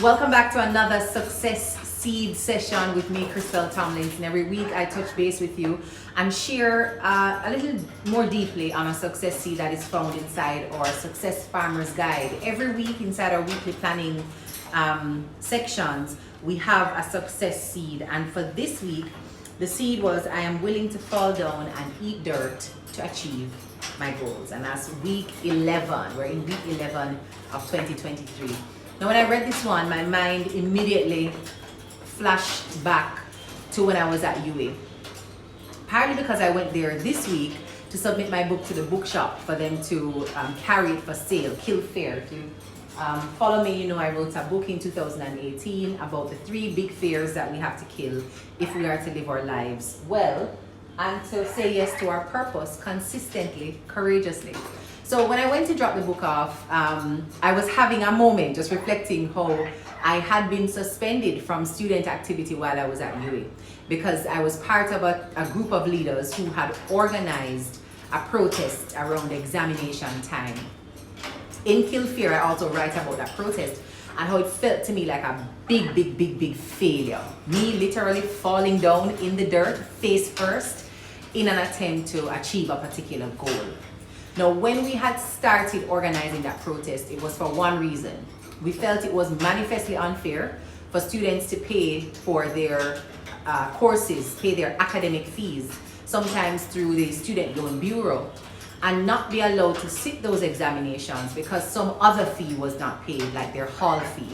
Welcome back to another Success Seed session with me, Crystal Tomlinson. Every week I touch base with you and share a little more deeply on a success seed that is found inside our Success Farmer's Guide. Every week inside our weekly planning sections, we have a success seed. And for this week, the seed was, I am willing to fall down and eat dirt to achieve my goals. And that's week 11. We're in week 11 of 2023. Now, when I read this one, my mind immediately flashed back to when I was at UA. Partly because I went there this week to submit my book to the bookshop for them to carry it for sale, Kill Fear. If you follow me, you know I wrote a book in 2018 about the 3 big fears that we have to kill if we are to live our lives well and to say yes to our purpose consistently, courageously. So when I went to drop the book off, I was having a moment just reflecting how I had been suspended from student activity while I was at UA because I was part of a group of leaders who had organized a protest around examination time. In Kill Fear, I also write about that protest and how it felt to me like a big failure. Me literally falling down in the dirt face first in an attempt to achieve a particular goal. Now, when we had started organizing that protest, it was for one reason. We felt it was manifestly unfair for students to pay for their courses, pay their academic fees, sometimes through the Student Loan Bureau, and not be allowed to sit those examinations because some other fee was not paid, like their hall fee.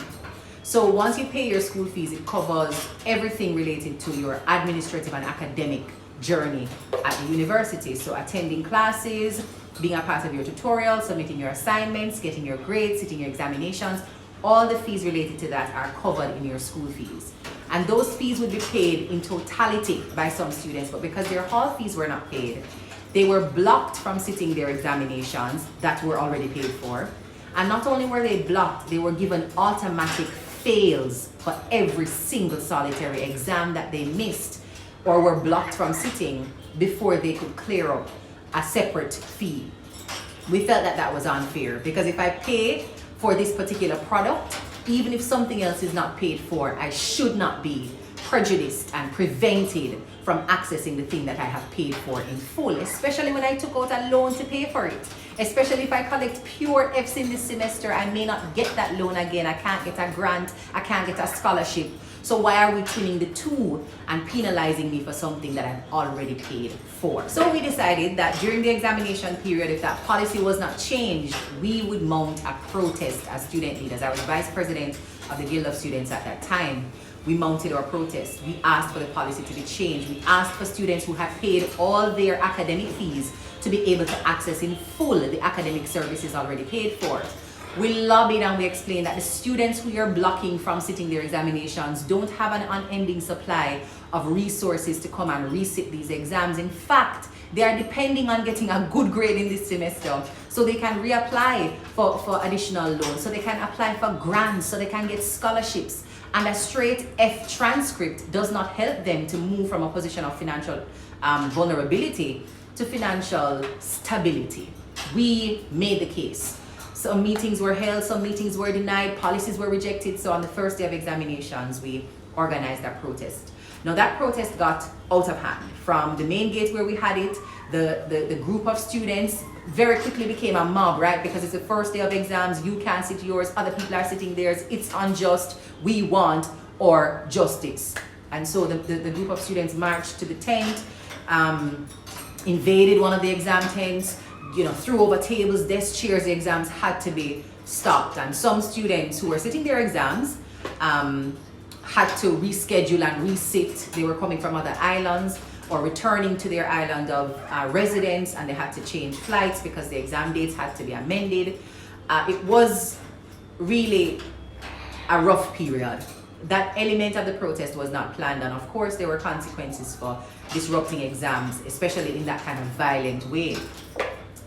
So once you pay your school fees, it covers everything related to your administrative and academic journey at the university. So attending classes, being a part of your tutorial, submitting your assignments, getting your grades, sitting your examinations, all the fees related to that are covered in your school fees. And those fees would be paid in totality by some students, but because their hall fees were not paid, they were blocked from sitting their examinations that were already paid for. And not only were they blocked, they were given automatic fails for every single solitary exam that they missed or were blocked from sitting before they could clear up a separate fee. We felt that that was unfair because if I pay for this particular product, even if something else is not paid for, I should not be prejudiced and prevented from accessing the thing that I have paid for in full, especially when I took out a loan to pay for it. Especially if I collect pure F's in this semester, I may not get that loan again. I can't get a grant, I can't get a scholarship. So why are we twinning the two and penalizing me for something that I've already paid for? So we decided that during the examination period, if that policy was not changed, we would mount a protest as student leaders. I was vice president of the Guild of Students at that time. We mounted our protest. We asked for the policy to be changed. We asked for students who had paid all their academic fees to be able to access in full the academic services already paid for. We lobbied and we explained that the students who are blocking from sitting their examinations don't have an unending supply of resources to come and resit these exams. In fact, they are depending on getting a good grade in this semester so they can reapply for additional loans, so they can apply for grants, so they can get scholarships. And a straight F transcript does not help them to move from a position of financial vulnerability to financial stability. We made the case. Some meetings were held, some meetings were denied, policies were rejected. So on the first day of examinations, we organized that protest. Now that protest got out of hand. From the main gate where we had it, the group of students very quickly became a mob, right? Because it's the first day of exams, you can't sit yours, other people are sitting theirs, it's unjust, we want our justice. And so the group of students marched to the tent, invaded one of the exam tents, threw over tables, desks, chairs. The exams had to be stopped. And some students who were sitting their exams had to reschedule and resit. They were coming from other islands or returning to their island of residence, and they had to change flights because the exam dates had to be amended. It was really a rough period. That element of the protest was not planned, and of course there were consequences for disrupting exams, especially in that kind of violent way.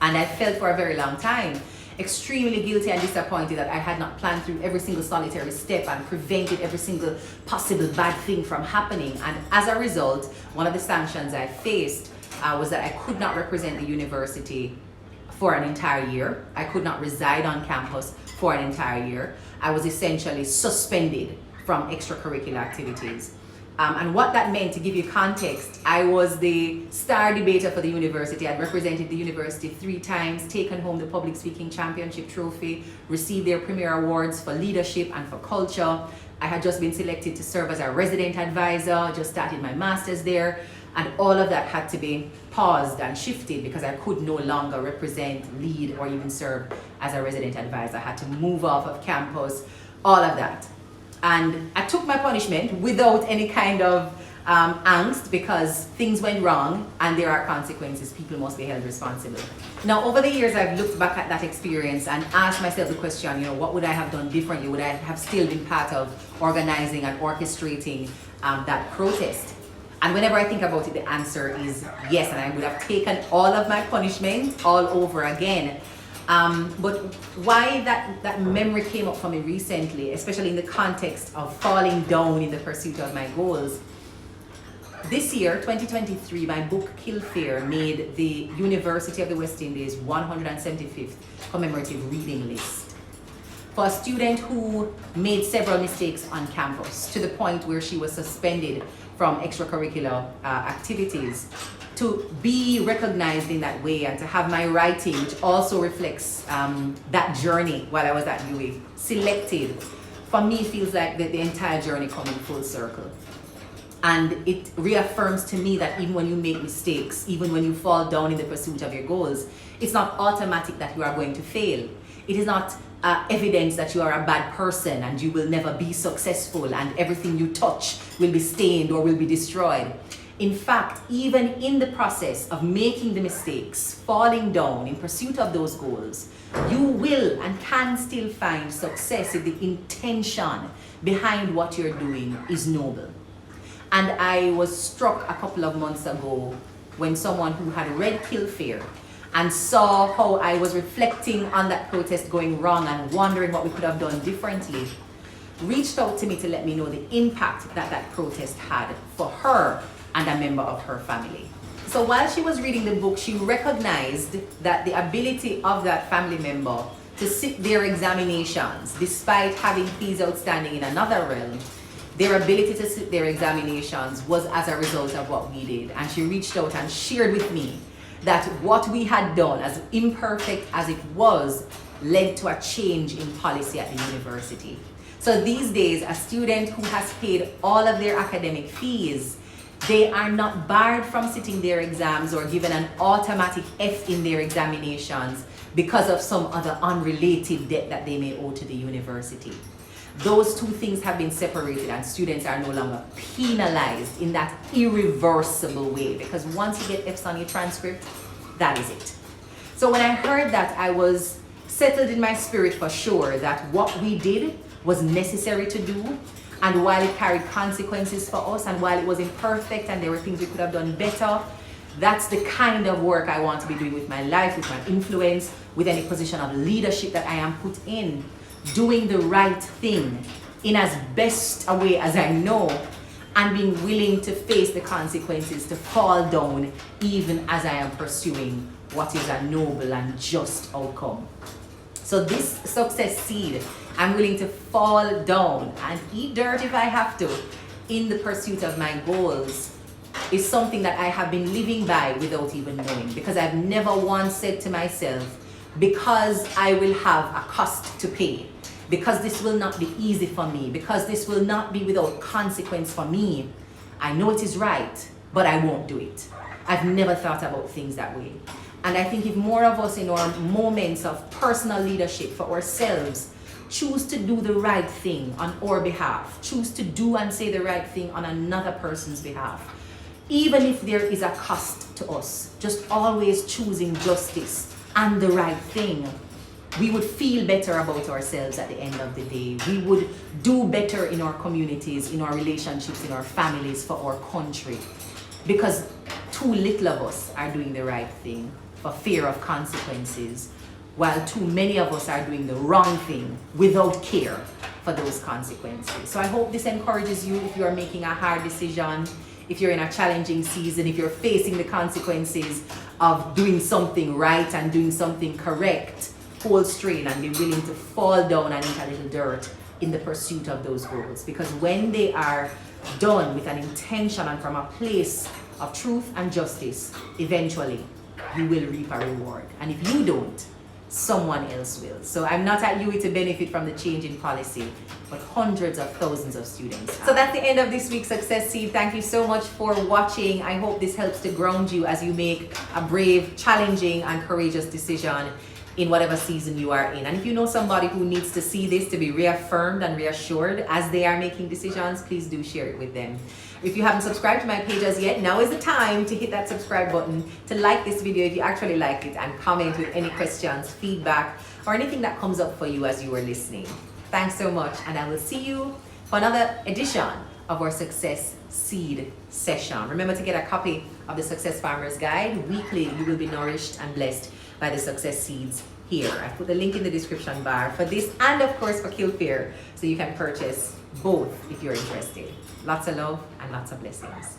And I felt for a very long time extremely guilty and disappointed that I had not planned through every single solitary step and prevented every single possible bad thing from happening. And as a result, one of the sanctions I faced was that I could not represent the university for an entire year. I could not reside on campus for an entire year. I was essentially suspended from extracurricular activities. And what that meant, to give you context, I was the star debater for the university. I'd represented the university 3 times, taken home the Public Speaking Championship trophy, received their premier awards for leadership and for culture. I had just been selected to serve as a resident advisor, just started my master's there, and all of that had to be paused and shifted because I could no longer represent, lead, or even serve as a resident advisor. I had to move off of campus, all of that. And I took my punishment without any kind of angst, because things went wrong and there are consequences. People must be held responsible. Now, over the years, I've looked back at that experience and asked myself the question, what would I have done differently? Would I have still been part of organizing and orchestrating that protest? And whenever I think about it, the answer is yes, and I would have taken all of my punishment all over again. But why that memory came up for me recently, especially in the context of falling down in the pursuit of my goals. This year, 2023, my book Kill Fear made the University of the West Indies 175th commemorative reading list. For a student who made several mistakes on campus to the point where she was suspended from extracurricular activities, to be recognized in that way and to have my writing, which also reflects that journey while I was at UWI, selected, for me feels like the entire journey coming full circle. And it reaffirms to me that even when you make mistakes, even when you fall down in the pursuit of your goals, it's not automatic that you are going to fail. It is not evidence that you are a bad person and you will never be successful and everything you touch will be stained or will be destroyed. In fact, even in the process of making the mistakes, falling down in pursuit of those goals, you will and can still find success if the intention behind what you're doing is noble. And I was struck a couple of months ago when someone who had read Kill Fear and saw how I was reflecting on that protest going wrong and wondering what we could have done differently, reached out to me to let me know the impact that protest had for her and a member of her family. So while she was reading the book, she recognized that the ability of that family member to sit their examinations, despite having fees outstanding in another realm, their ability to sit their examinations was as a result of what we did. And she reached out and shared with me that what we had done, as imperfect as it was, led to a change in policy at the university. So these days, a student who has paid all of their academic fees, they are not barred from sitting their exams or given an automatic F in their examinations because of some other unrelated debt that they may owe to the university. Those two things have been separated and students are no longer penalized in that irreversible way, because once you get F's on your transcript, that is it. So when I heard that, I was settled in my spirit for sure that what we did was necessary to do. And while it carried consequences for us, and while it was imperfect and there were things we could have done better, that's the kind of work I want to be doing with my life, with my influence, with any position of leadership that I am put in. Doing the right thing in as best a way as I know, and being willing to face the consequences, to fall down, even as I am pursuing what is a noble and just outcome. So this success seed, I'm willing to fall down and eat dirt if I have to in the pursuit of my goals, is something that I have been living by without even knowing, because I've never once said to myself, because I will have a cost to pay, because this will not be easy for me, because this will not be without consequence for me, I know it is right, but I won't do it. I've never thought about things that way. And I think if more of us in our moments of personal leadership for ourselves choose to do the right thing on our behalf, choose to do and say the right thing on another person's behalf, even if there is a cost to us, just always choosing justice and the right thing, we would feel better about ourselves at the end of the day. We would do better in our communities, in our relationships, in our families, for our country. Because too little of us are doing the right thing for fear of consequences, while too many of us are doing the wrong thing without care for those consequences. So I hope this encourages you if you are making a hard decision, if you're in a challenging season, if you're facing the consequences of doing something right and doing something correct. whole strain and be willing to fall down and eat a little dirt in the pursuit of those goals. Because when they are done with an intention and from a place of truth and justice, eventually you will reap a reward. And if you don't, someone else will. So I'm not at UWI to benefit from the change in policy, but hundreds of thousands of students. So that's the end of this week's Success Seed. Thank you so much for watching. I hope this helps to ground you as you make a brave, challenging, and courageous decision in whatever season you are in. And if you know somebody who needs to see this to be reaffirmed and reassured as they are making decisions, please do share it with them. If you haven't subscribed to my page as yet, now is the time to hit that subscribe button, to like this video if you actually liked it, and comment with any questions, feedback, or anything that comes up for you as you are listening. Thanks so much, and I will see you for another edition of our Success Seed session. Remember to get a copy of the Success Farmer's Guide. Weekly, you will be nourished and blessed by the success seeds here. I put the link in the description bar for this and of course for Kilfear, so you can purchase both if you're interested. Lots of love and lots of blessings.